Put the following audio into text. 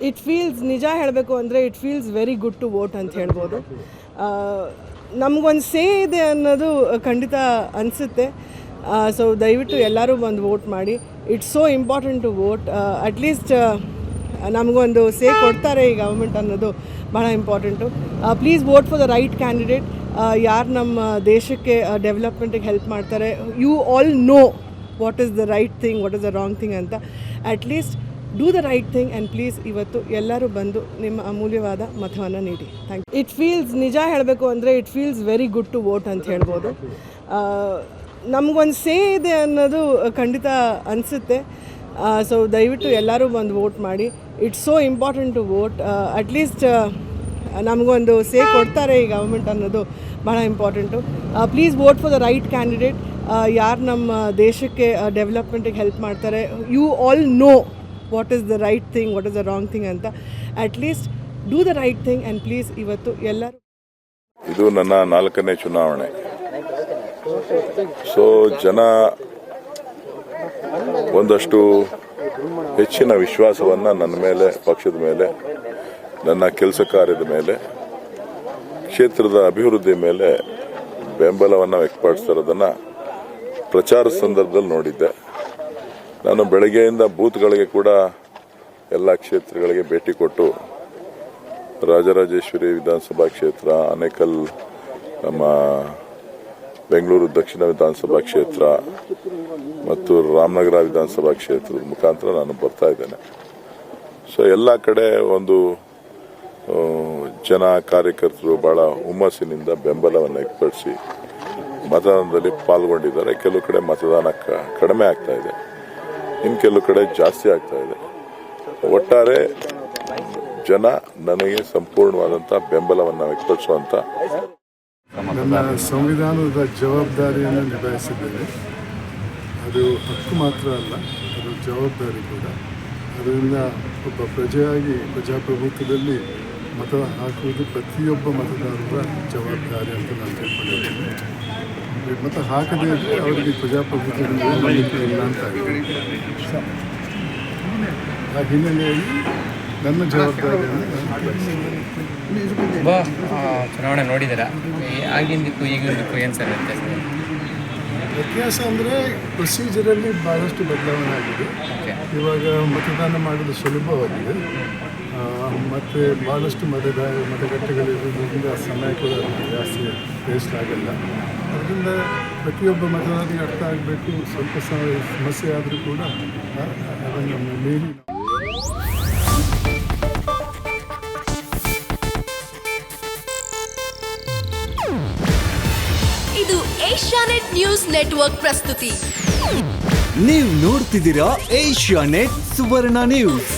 It feels ನಿಜ ಹೇಳಬೇಕು ಅಂದರೆ it feels very good to vote ಅಂತ ಹೇಳ್ಬೋದು. ನಮಗೊಂದು ಸೇ ಇದೆ ಅನ್ನೋದು ಖಂಡಿತ ಅನಿಸುತ್ತೆ. ಸೊ ದಯವಿಟ್ಟು ಎಲ್ಲರೂ ಬಂದು ವೋಟ್ ಮಾಡಿ. It's so important to vote. At least ನಮಗೊಂದು ಸೇ ಕೊಡ್ತಾರೆ ಈ ಗವರ್ಮೆಂಟ್ ಅನ್ನೋದು ಭಾಳ important. Please vote for the right candidate. ಯಾರು ನಮ್ಮ ದೇಶಕ್ಕೆ ಡೆವಲಪ್ಮೆಂಟಿಗೆ ಹೆಲ್ಪ್ ಮಾಡ್ತಾರೆ. You all know what is the right thing, what is the wrong thing ಅಂತ. At least do the right thing and please ಇವತ್ತು ಎಲ್ಲರೂ ಬಂದು ನಿಮ್ಮ ಅಮೂಲ್ಯವಾದ ಮತವನ್ನು ನೀಡಿ. Thank you. ಇಟ್ ಫೀಲ್ಸ್ ನಿಜ ಹೇಳಬೇಕು ಅಂದರೆ it feels very good to vote ಅಂತ ಹೇಳ್ಬೋದು. ನಮಗೊಂದು ಸೇ ಇದೆ ಅನ್ನೋದು ಖಂಡಿತ ಅನಿಸುತ್ತೆ. ಸೊ ದಯವಿಟ್ಟು ಎಲ್ಲರೂ ಬಂದು ವೋಟ್ ಮಾಡಿ. It's so important to vote. At least ನಮಗೊಂದು ಸೇ ಕೊಡ್ತಾರೆ ಈ ಗವರ್ಮೆಂಟ್ ಅನ್ನೋದು ಭಾಳ important. Please vote for the right candidate. ಯಾರು ನಮ್ಮ ದೇಶಕ್ಕೆ ಡೆವಲಪ್ಮೆಂಟಿಗೆ ಹೆಲ್ಪ್ ಮಾಡ್ತಾರೆ. You all know what is the right thing, what is the wrong thing ಅಂತ. At least do the right thing and please ಇವತ್ತು ಎಲ್ಲರೂ. ಇದು ನನ್ನ 4ನೇ ಚುನಾವಣೆ. ಸೊ ಜನ ಒಂದಷ್ಟು ಹೆಚ್ಚಿನ ವಿಶ್ವಾಸವನ್ನು ನನ್ನ ಮೇಲೆ, ಪಕ್ಷದ ಮೇಲೆ, ನನ್ನ ಕೆಲಸ ಕಾರ್ಯದ ಮೇಲೆ, ಕ್ಷೇತ್ರದ ಅಭಿವೃದ್ಧಿ ಮೇಲೆ ಬೆಂಬಲವನ್ನು ವ್ಯಕ್ತಪಡಿಸ್ತಿರೋದನ್ನು ಪ್ರಚಾರ ಸಂದರ್ಭದಲ್ಲಿ ನೋಡಿದ್ದೆ. ನಾನು ಬೆಳಗ್ಗೆಯಿಂದ ಬೂತ್ಗಳಿಗೆ ಕೂಡ ಎಲ್ಲ ಕ್ಷೇತ್ರಗಳಿಗೆ ಭೇಟಿ ಕೊಟ್ಟು ರಾಜರಾಜೇಶ್ವರಿ ವಿಧಾನಸಭಾ ಕ್ಷೇತ್ರ, ಆನೇಕಲ್ ನಮ್ಮ ಬೆಂಗಳೂರು ದಕ್ಷಿಣ ವಿಧಾನಸಭಾ ಕ್ಷೇತ್ರ ಮತ್ತು ರಾಮನಗರ ವಿಧಾನಸಭಾ ಕ್ಷೇತ್ರದ ಮುಖಾಂತರ ನಾನು ಬರ್ತಾ ಇದ್ದೇನೆ. ಸೊ ಎಲ್ಲ ಕಡೆ ಒಂದು ಜನ ಕಾರ್ಯಕರ್ತರು ಬಹಳ ಹುಮ್ಮಸ್ಸಿನಿಂದ ಬೆಂಬಲವನ್ನು ವ್ಯಕ್ತಪಡಿಸಿ ಮತದಾನದಲ್ಲಿ ಪಾಲ್ಗೊಂಡಿದ್ದಾರೆ. ಕೆಲವು ಕಡೆ ಮತದಾನ ಕಡಿಮೆ ಆಗ್ತಾ ಇದೆ, ಇನ್ನು ಕೆಲವು ಕಡೆ ಜಾಸ್ತಿ ಆಗ್ತಾ ಇದೆ. ಒಟ್ಟಾರೆ ಜನ ನನಗೆ ಸಂಪೂರ್ಣವಾದಂತಹ ಬೆಂಬಲವನ್ನು ವ್ಯಕ್ತಪಡಿಸುವಂತ ನನ್ನ ಸಂವಿಧಾನದ ಜವಾಬ್ದಾರಿಯನ್ನು ನಿಭಾಯಿಸಿದ್ದೇನೆ. ಅದು ಹಕ್ಕು ಮಾತ್ರ ಅಲ್ಲ, ಅದು ಜವಾಬ್ದಾರಿ ಕೂಡ. ಅದರಿಂದ ಒಬ್ಬ ಪ್ರಜೆಯಾಗಿ ಪ್ರಜಾಪ್ರಭುತ್ವದಲ್ಲಿ ಮತ ಹಾಕುವುದು ಪ್ರತಿಯೊಬ್ಬ ಮತದಾರರ ಜವಾಬ್ದಾರಿ ಅಂತ ನಾನು ತಿಳ್ಕೊಂಡಿದ್ದೇನೆ. ಮತ ಹಾಕದೇ ಇದ್ದರೆ ಅವರಿಗೆ ಪ್ರಜಾಪ್ರಭುತ್ವದಲ್ಲಿ ನಂಬಿಕೆ ಇಲ್ಲ ಅಂತ ಇದೆ. ಆ ಹಿನ್ನೆಲೆಯಲ್ಲಿ ನನ್ನ ಜವಾಬ್ದಾರಿಯನ್ನು ಚುನಾವಣೆ ನೋಡಿದ್ದೀರಾ? ಆಗಿಂದಕ್ಕೂ ಈಗಿಂದಕ್ಕೂ ಏನು ಸರ್ ವ್ಯತ್ಯಾಸ ಅಂದರೆ ಪ್ರೊಸೀಜರಲ್ಲಿ ಭಾಳಷ್ಟು ಬದಲಾವಣೆ ಆಗಿದೆ. ಇವಾಗ ಮತದಾನ ಮಾಡೋದು ಸುಲಭವಾಗಿದೆ ಮತ್ತು ಭಾಳಷ್ಟು ಮತಗಟ್ಟೆಗಳಿರೋದ್ರಿಂದ ಸಮಯ ಕೂಡ ಜಾಸ್ತಿ ವೇಸ್ಟ್ ಆಗಲ್ಲ. ಅದರಿಂದ ಪ್ರತಿಯೊಬ್ಬ ಮತದಾರರಿಗೆ ಅರ್ಥ ಆಗಬೇಕು. ಸ್ವಲ್ಪ ಸಮಸ್ಯೆ ಆದರೂ ಕೂಡ ಅದನ್ನು ಮೀರಿ ಇದು ಏಷ್ಯಾನೆಟ್ ನ್ಯೂಸ್ ನೆಟ್ವರ್ಕ್ ಪ್ರಸ್ತುತಿ. ನೀವು ನೋಡ್ತಿದ್ದೀರಾ ಏಷ್ಯಾನೆಟ್ ಸುವರ್ಣ ನ್ಯೂಸ್.